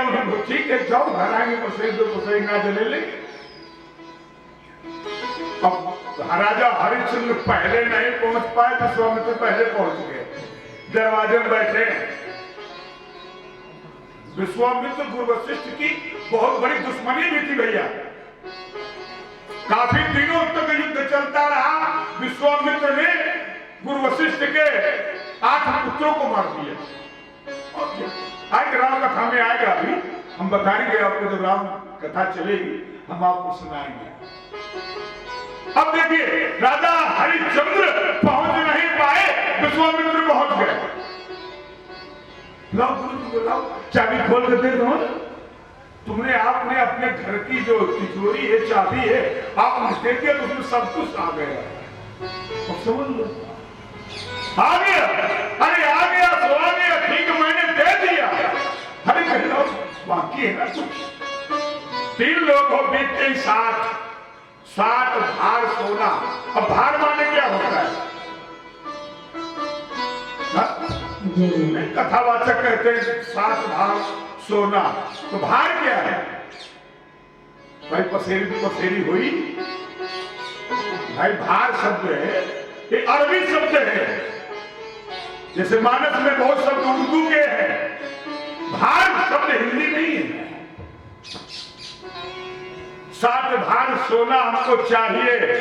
दिया उनको, ठीक है जाओ घर आएंगे तो ना जले ले। अब राजा हरिश्चंद्र पहले नहीं पहुंच पाए, विश्वामित्र पहले पहुंच गए, दरवाजे में बैठे। विश्वामित्र गुरु वशिष्ठ की बहुत बड़ी दुश्मनी भी थी भैया, काफी दिनों तक युद्ध चलता रहा। विश्वामित्र ने गुरु वशिष्ठ के 8 पुत्रों को मार दिया। आज राम कथा में आएगा, अभी हम बताएंगे आपको, जब राम कथा चलेगी हम आपको सुनाएंगे। अब देखिए राजा हरिश्चंद्र पहुंच नहीं पाए, विश्वामित्र पहुंच गए। लाओ गुरु जी लाओ, चाबी खोल के दे दो। तुमने आपने अपने घर की जो तिजोरी है, चाबी है, आप देख के तो उसमें सब कुछ आ गया। अब समझ लो आ गया, अरे आ गया तो आ गया, ठीक मैंने दे दिया। अरे कहना बाकी है ना कुछ। 3 लोग हो बीते 60 भार सोना। अब भार माने क्या होता है? कथावाचक कहते हैं 7 भार सोना, तो भार क्या है भाई? पसेरी हुई भाई। भार शब्द है, ये अरबी शब्द है, जैसे मानस में बहुत शब्द उर्दू के हैं, भार शब्द हिंदी नहीं है। 7 भार सोना हमको चाहिए।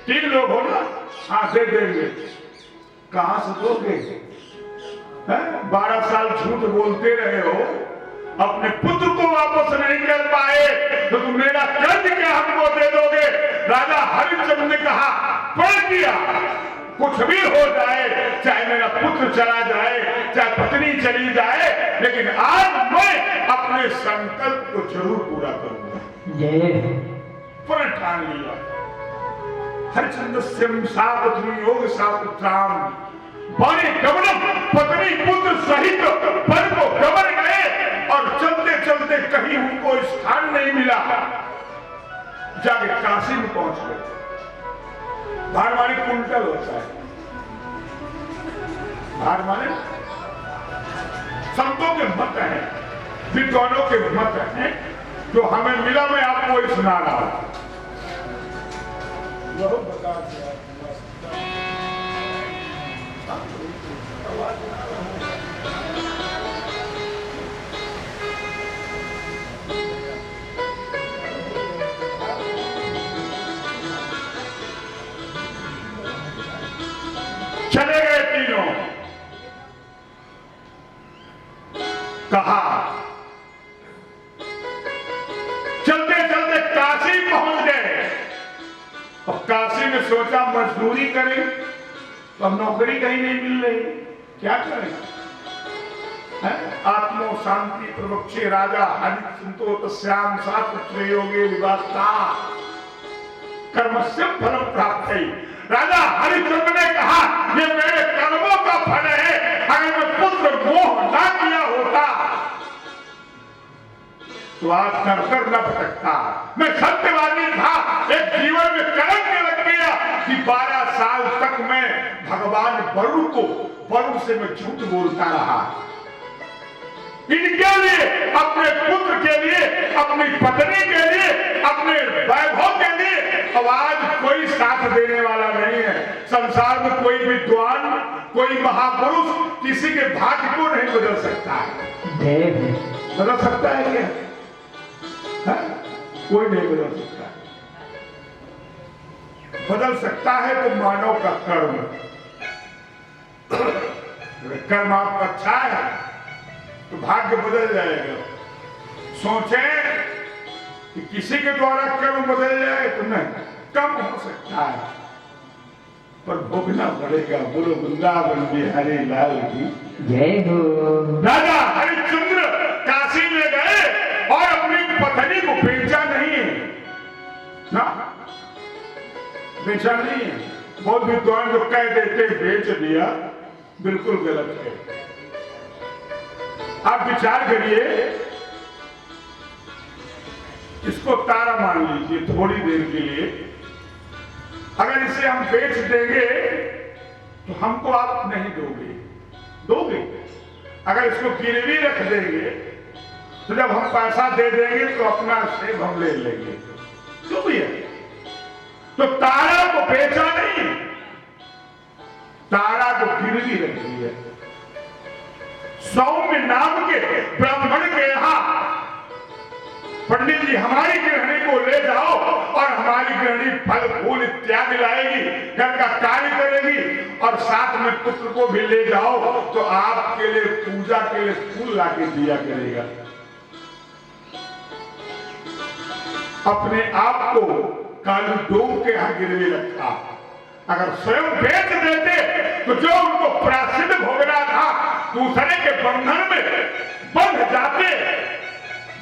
3 लोग हो ना, हाँ दे देंगे। कहां से दोगे? 12 साल झूठ बोलते रहे हो, अपने पुत्र को वापस नहीं कर पाए, तो तुम मेरा कर्ज क्या हमको दे दोगे? राजा हरिश्चंद्र ने कहा पढ़ दिया, कुछ भी हो जाए, चाहे मेरा पुत्र चला जाए, चाहे पत्नी चली जाए, लेकिन आज मैं अपने संकल्प को जरूर पूरा करूंगा। पर ठान लिया। हरिश्चंद्र सिंह सावधि योग सापुत्राम बड़े गमन पत्नी पुत्र सहित वन को गमन गए, और चलते चलते कहीं उनको स्थान नहीं मिला, जाके काशी में पहुंच गए। भार माने कुंटल होता है, भार माने संतों के मत है, विद्वानों के मत है, जो हमें मिला मैं आपको वही सुना रहा हूं। चले गए तीनों। कहा चलते चलते काशी पहुंच गए, और काशी में सोचा मजदूरी करें, तो अब नौकरी कहीं नहीं मिल रही, क्या करें? आत्मो शांति प्रवक्षे राजा हरिसंतो श्याम सापुत्र योगे विवास्ता कर्मस्य फल प्राप्त है। राजा हरिश्चंद्र ने कहा ये मेरे कर्मों का फल है, अगर मैं पुत्र मोह ना किया होता तो आज कर न भटकता। मैं सत्यवादी था, एक जीवन में कलंक लग गया कि 12 साल तक मैं भगवान वरुण से मैं झूठ बोलता रहा, इनके लिए, अपने पुत्र के लिए, अपनी पत्नी के लिए, अपने वैभव के लिए। अब आज कोई साथ देने वाला नहीं है संसार में, कोई विद्वान, कोई महापुरुष किसी के भाग्य को नहीं बदल सकता है। बदल सकता है क्या? कोई नहीं बदल सकता। बदल सकता है तो मानव का कर्म। कर्म आपका अच्छा है तो भाग्य बदल जाएगा। सोचें कि किसी के द्वारा कर्म बदल जाए तो नहीं, कम हो सकता है पर भोगना पड़ेगा। बोलो वृंदावन बिहारी लाल की जय हो। राजा हरिश्चंद्र काशी में गए और अपनी पत्नी को बेचा नहीं है ना, बेचा नहीं है। बहुत विद्वान जो कह देते बेच दिया, बिल्कुल गलत है। आप विचार करिए, इसको तारा मान लीजिए थोड़ी देर के लिए, अगर इसे हम बेच देंगे तो हमको आप नहीं दोगे। अगर इसको गिरवी रख देंगे तो जब हम पैसा दे देंगे तो अपना सेब हम ले लेंगे, जो भी है। तो तारा को बेचा नहीं, तारा को गिरवी रखी है। सौम्य नाम के ब्राह्मण के यहां पंडित जी हमारी गृहिणी को ले जाओ और हमारी गृहिणी फल फूल इत्यादि लाएगी, घर का कार्य करेगी और साथ में पुत्र को भी ले जाओ तो आपके लिए पूजा के लिए फूल लाके दिया करेगा। अपने आप को कालू डोम के यहां गिरवी रखा। अगर स्वयं बेच देते तो जो उनको प्रायश्चित भोगना था दूसरे के बंधन में बंध जाते।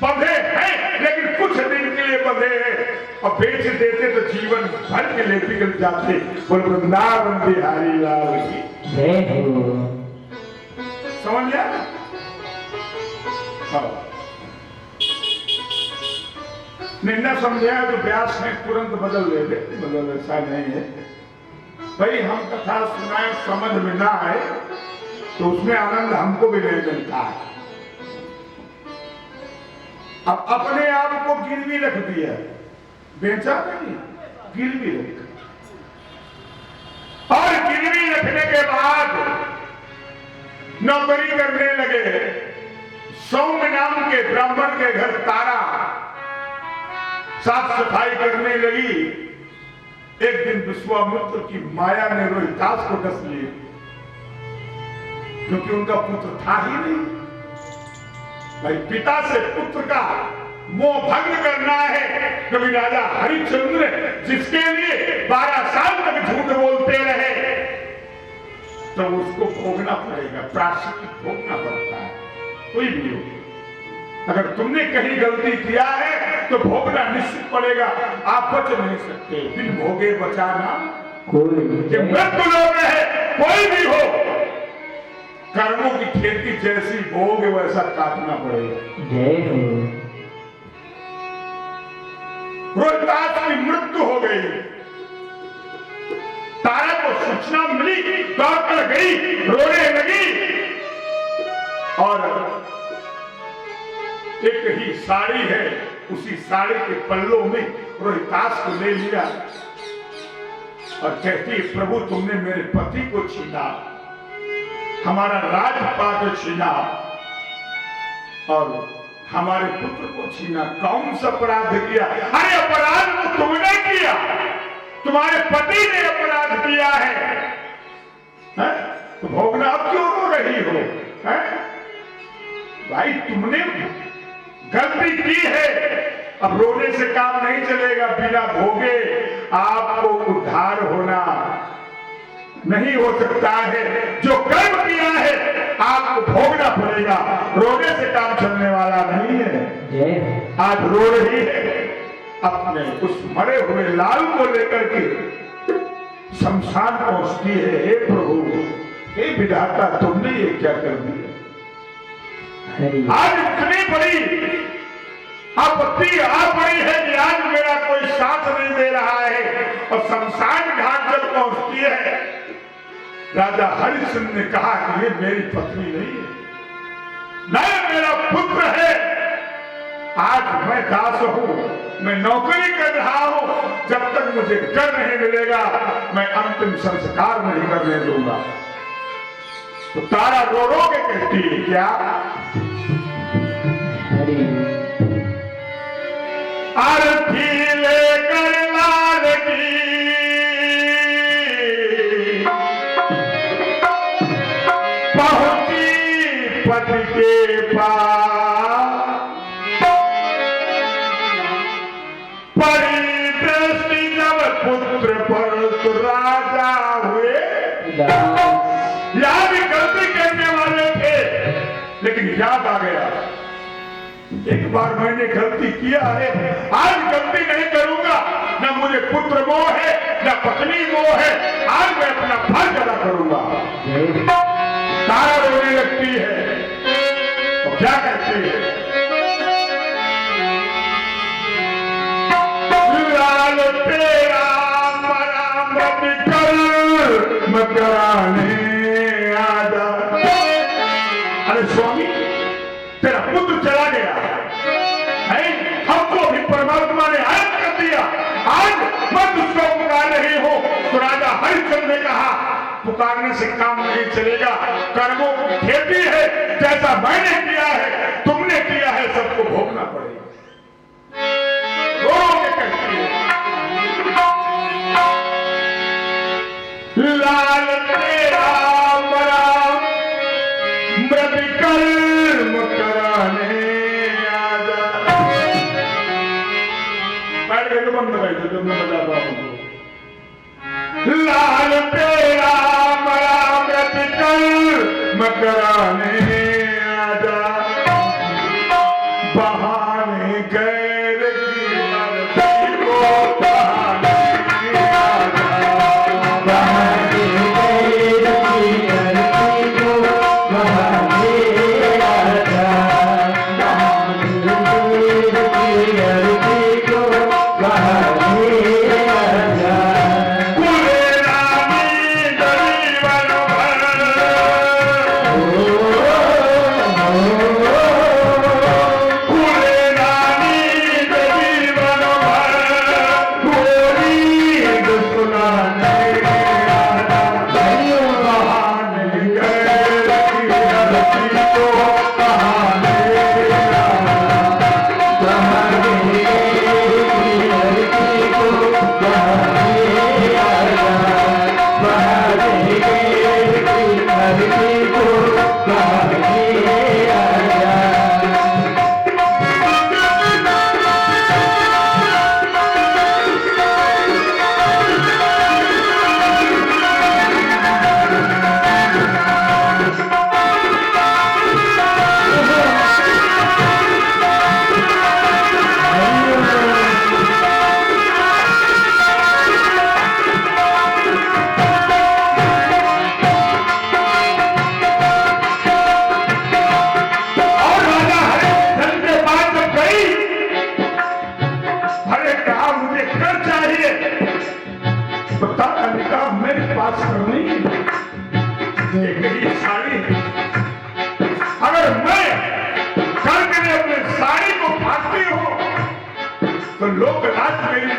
बंधे हैं लेकिन कुछ दिन के लिए बंधे हैं और बेच देते तो जीवन भर के लिए बिगड़ जाते। बोल वृंदावन बिहारी लाल की जय हो। समझ गया? नहीं समझा तो व्यास में तुरंत बदल देते, मतलब ऐसा नहीं है भाई। हम कथा सुनाए समझ में ना आए तो उसमें आनंद हमको भी नहीं मिलता है। अब अपने आप को गिरवी रख दिया, बेचा नहीं, गिरवी रख। और गिरवी रखने के बाद नौकरी करने लगे। सौम्य नाम के ब्राह्मण के घर तारा साफ सफाई करने लगी। एक दिन विश्वामित्र की माया ने रोहितास को डस लिए, क्योंकि उनका पुत्र था ही नहीं। भाई पिता से पुत्र का मोह भंग करना है। कभी राजा हरिश्चंद्र जिसके लिए 12 साल तक झूठ बोलते रहे तो उसको भोगना पड़ेगा, प्रायश्चित भोगना पड़ता है। कोई भी हो, अगर तुमने कहीं गलती किया है तो भोगना निश्चित पड़ेगा। आप बच नहीं सकते, बिन भोगे बचाना कोई। मृत्यु लोग है, कोई भी हो, कर्मों की खेती जैसी बोगे वैसा काटना पड़ेगा। जय हो। रोहितास की मृत्यु हो गई। तारा को सूचना मिली, दौड़ कर गई, रोने लगी और एक ही साड़ी है, उसी साड़ी के पल्लों में रोहितास को ले लिया और कहती है प्रभु तुमने मेरे पति को छीना, हमारा राजपाट छीना और हमारे पुत्र को छीना, कौन सा अपराध किया? अरे अपराध तो तुमने किया, तुम्हारे पति ने अपराध किया है, तो भोगना अब क्यों रो रही हो? है? भाई तुमने गलती की है, अब रोने से काम नहीं चलेगा। बिना भोगे आपको उद्धार होना नहीं हो सकता है। जो कर्म किया है आपको भोगना पड़ेगा, रोने से काम चलने वाला नहीं है। आज रो रही है, अपने उस मरे हुए लाल को लेकर के शमशान पहुंचती है। हे प्रभु, हे विधाता, तुमने ये क्या कर दिया? आज इतनी बड़ी आपत्ति आ पड़ी है कि आज मेरा कोई साथ नहीं दे रहा है और शमशान घाट जब पहुंचती है, राजा हरिश्चंद्र ने कहा कि ये मेरी पत्नी नहीं है, नहीं मेरा पुत्र है। आज मैं दास हूं, मैं नौकरी कर रहा हूं, जब तक मुझे कर नहीं मिलेगा मैं अंतिम संस्कार नहीं करने दूंगा। तो तारा रो रो के कहती है क्या? आरती लेकर लाल की पहुंची पति के पास, परी दृष्टि जब पुत्र पर तो राजा हुए। याद गलती करने वाले थे लेकिन याद आ गया, एक बार मैंने गलती किया है, आज गलती नहीं करूंगा। न मुझे पुत्र मोह है न पत्नी मोह है, आज मैं अपना फर्ज अदा करूंगा। तारा रोने लगती है तो क्या कहती है? लाल तेरा मरामत कर मकराने आजा। अरे स्वामी, तेरा पुत्र चला गया, पुकारने से काम नहीं चलेगा। कर्मों की खेती है, जैसा मैंने किया है तुमने किया है सबको भोगना पड़ेगा। रो के कहती है लाल तेरा मरा मृत कर्म कराने आजा। बैठ गए तो बंद बैठे तो मैं बता पाऊंगा। लाल तेरा मरा मृत कर्म कराने आजा। बहाने गैर की मर्जी को बहाने आजा। बहाने गैर की मर्जी को बहाने आजा। बहाने गैर की मर्जी को बहाने आजा। कुले रानी गरीबन भर तो लोग रात मेरी